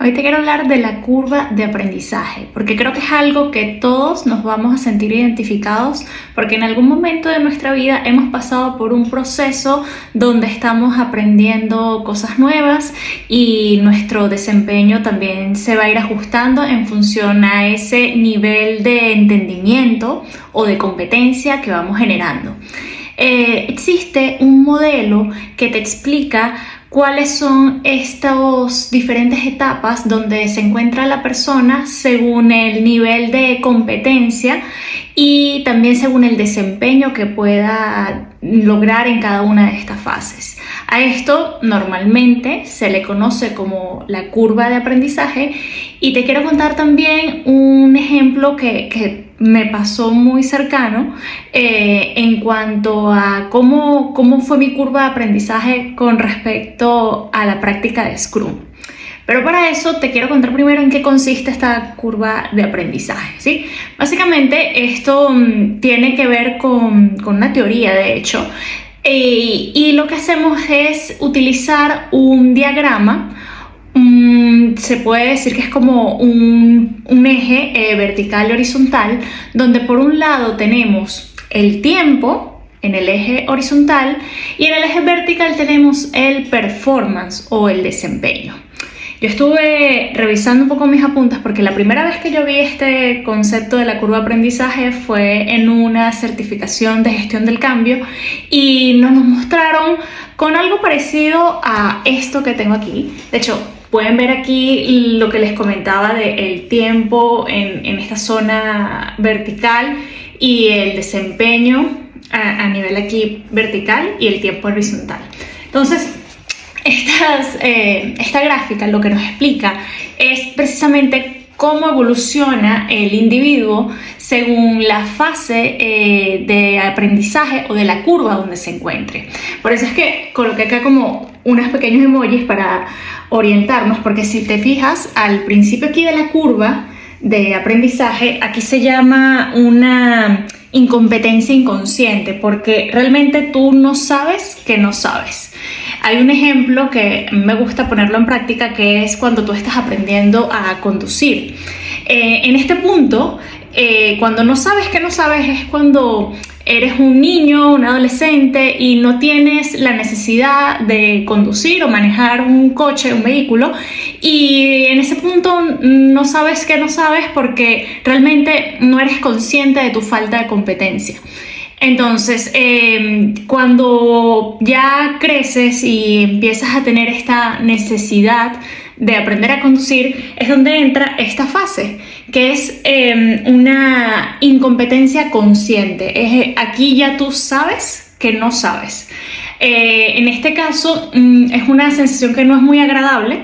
Hoy te quiero hablar de la curva de aprendizaje, porque creo que es algo que todos nos vamos a sentir identificados, porque en algún momento de nuestra vida hemos pasado por un proceso donde estamos aprendiendo cosas nuevas y nuestro desempeño también se va a ir ajustando en función a ese nivel de entendimiento o de competencia que vamos generando. Existe un modelo que te explica cuáles son estas diferentes etapas donde se encuentra la persona según el nivel de competencia y también según el desempeño que pueda lograr en cada una de estas fases. A esto normalmente se le conoce como la curva de aprendizaje y te quiero contar también un ejemplo que me pasó muy cercano en cuanto a cómo fue mi curva de aprendizaje con respecto a la práctica de Scrum. Pero para eso te quiero contar primero en qué consiste esta curva de aprendizaje, ¿sí? Básicamente esto tiene que ver con una teoría, de hecho, y lo que hacemos es utilizar un diagrama. Se puede decir que es como un eje vertical y horizontal, donde por un lado tenemos el tiempo en el eje horizontal y en el eje vertical tenemos el performance o el desempeño. Yo estuve revisando un poco mis apuntes porque la primera vez que yo vi este concepto de la curva de aprendizaje fue en una certificación de gestión del cambio y nos mostraron con algo parecido a esto que tengo aquí. De hecho, pueden ver aquí lo que les comentaba del tiempo en esta zona vertical y el desempeño a nivel aquí vertical y el tiempo horizontal. Entonces, esta gráfica lo que nos explica es precisamente cómo evoluciona el individuo según la fase de aprendizaje o de la curva donde se encuentre. Por eso es que coloqué acá como unos pequeños emojis para orientarnos, porque si te fijas al principio aquí de la curva de aprendizaje, aquí se llama una incompetencia inconsciente, porque realmente tú no sabes que no sabes. Hay un ejemplo que me gusta ponerlo en práctica, que es cuando tú estás aprendiendo a conducir. En este punto, cuando no sabes que no sabes, es cuando eres un niño, un adolescente y no tienes la necesidad de conducir o manejar un coche, un vehículo, y en ese punto no sabes que no sabes porque realmente no eres consciente de tu falta de competencia. Entonces, cuando ya creces y empiezas a tener esta necesidad de aprender a conducir, es donde entra esta fase, que es una incompetencia consciente. Aquí ya tú sabes que no sabes. En este caso, es una sensación que no es muy agradable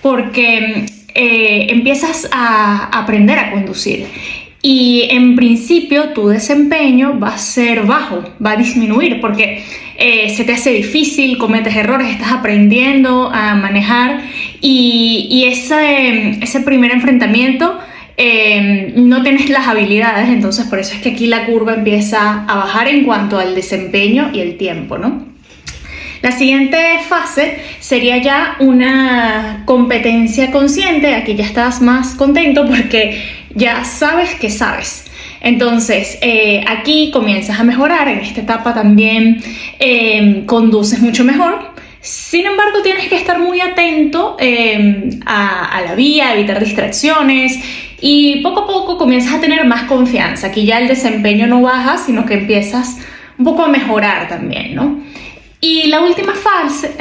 porque empiezas a aprender a conducir. Y en principio tu desempeño va a ser bajo, va a disminuir porque se te hace difícil, cometes errores, estás aprendiendo a manejar y ese primer enfrentamiento no tienes las habilidades, entonces por eso es que aquí la curva empieza a bajar en cuanto al desempeño y el tiempo, ¿no? La siguiente fase sería ya una competencia consciente. Aquí ya estás más contento porque ya sabes que sabes. Entonces, aquí comienzas a mejorar. En esta etapa también conduces mucho mejor. Sin embargo, tienes que estar muy atento a la vía, evitar distracciones y poco a poco comienzas a tener más confianza. Aquí ya el desempeño no baja, sino que empiezas un poco a mejorar también, ¿no? Y la última fase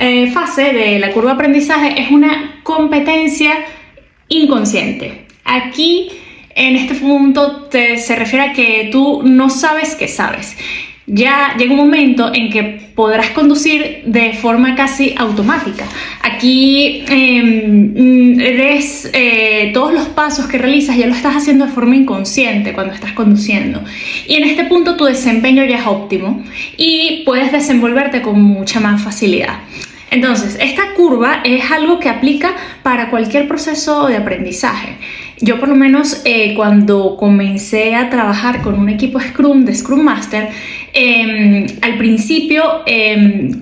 de la curva de aprendizaje es una competencia inconsciente. Aquí, en este punto, se refiere a que tú no sabes que sabes. Ya llega un momento en que podrás conducir de forma casi automática. Aquí todos los pasos que realizas ya lo estás haciendo de forma inconsciente cuando estás conduciendo. Y en este punto tu desempeño ya es óptimo y puedes desenvolverte con mucha más facilidad. Entonces, esta curva es algo que aplica para cualquier proceso de aprendizaje. Yo por lo menos cuando comencé a trabajar con un equipo Scrum de Scrum Master, al principio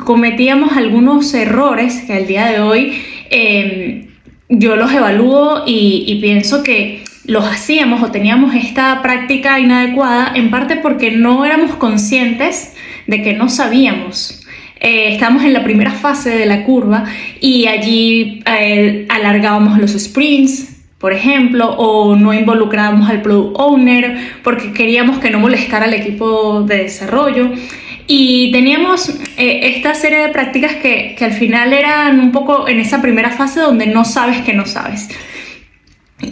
cometíamos algunos errores que al día de hoy yo los evalúo y pienso que los hacíamos o teníamos esta práctica inadecuada en parte porque no éramos conscientes de que no sabíamos. Estamos en la primera fase de la curva y allí alargábamos los sprints, por ejemplo, o no involucrábamos al product owner porque queríamos que no molestara al equipo de desarrollo. Y teníamos esta serie de prácticas que al final eran un poco en esa primera fase donde no sabes que no sabes.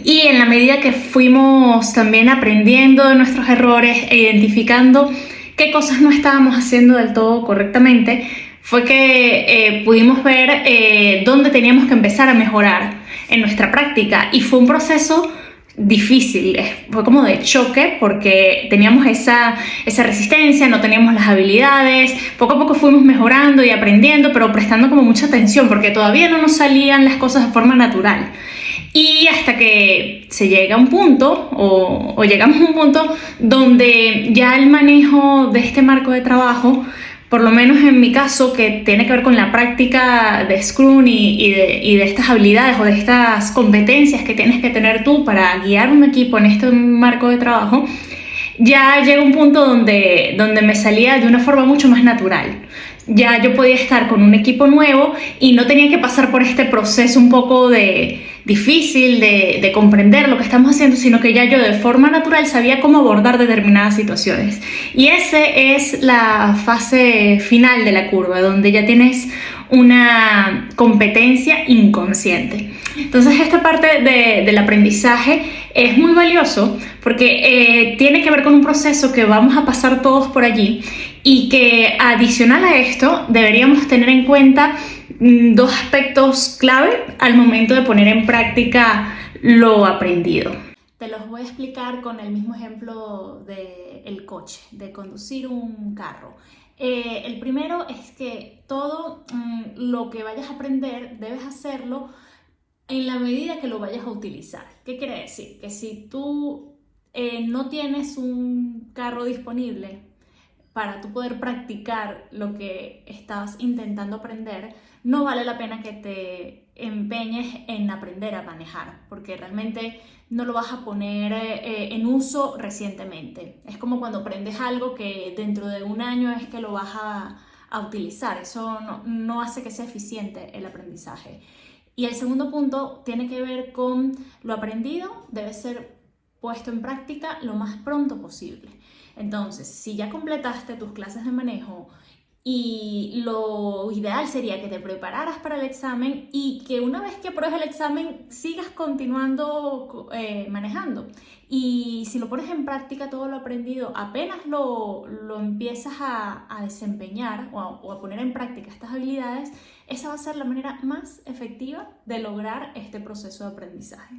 Y en la medida que fuimos también aprendiendo de nuestros errores e identificando qué cosas no estábamos haciendo del todo correctamente, fue que pudimos ver dónde teníamos que empezar a mejorar en nuestra práctica. Y fue un proceso difícil, fue como de choque porque teníamos esa resistencia, no teníamos las habilidades, poco a poco fuimos mejorando y aprendiendo, pero prestando como mucha atención porque todavía no nos salían las cosas de forma natural. Y hasta que se llega a un punto, o llegamos a un punto donde ya el manejo de este marco de trabajo, por lo menos en mi caso, que tiene que ver con la práctica de Scrum y de estas habilidades o de estas competencias que tienes que tener tú para guiar un equipo en este marco de trabajo, ya llega un punto donde me salía de una forma mucho más natural. Ya yo podía estar con un equipo nuevo y no tenía que pasar por este proceso un poco difícil de comprender lo que estamos haciendo, sino que ya yo de forma natural sabía cómo abordar determinadas situaciones. Y esa es la fase final de la curva, donde ya tienes una competencia inconsciente. Entonces esta parte del aprendizaje es muy valioso porque tiene que ver con un proceso que vamos a pasar todos por allí y que adicional a esto deberíamos tener en cuenta dos aspectos clave al momento de poner en práctica lo aprendido. Te los voy a explicar con el mismo ejemplo del coche, de conducir un carro. El primero es que todo lo que vayas a aprender debes hacerlo en la medida que lo vayas a utilizar. ¿Qué quiere decir? Que si tú no tienes un carro disponible para tú poder practicar lo que estás intentando aprender, no vale la pena que te empeñes en aprender a manejar, porque realmente no lo vas a poner en uso recientemente. Es como cuando aprendes algo que dentro de un año es que lo vas a utilizar. Eso no hace que sea eficiente el aprendizaje. Y el segundo punto tiene que ver con lo aprendido, debe ser puesto en práctica lo más pronto posible. Entonces, si ya completaste tus clases de manejo y lo ideal sería que te prepararas para el examen y que una vez que apruebes el examen sigas continuando manejando. Y si lo pones en práctica todo lo aprendido, apenas lo empiezas a desempeñar o a poner en práctica estas habilidades, esa va a ser la manera más efectiva de lograr este proceso de aprendizaje.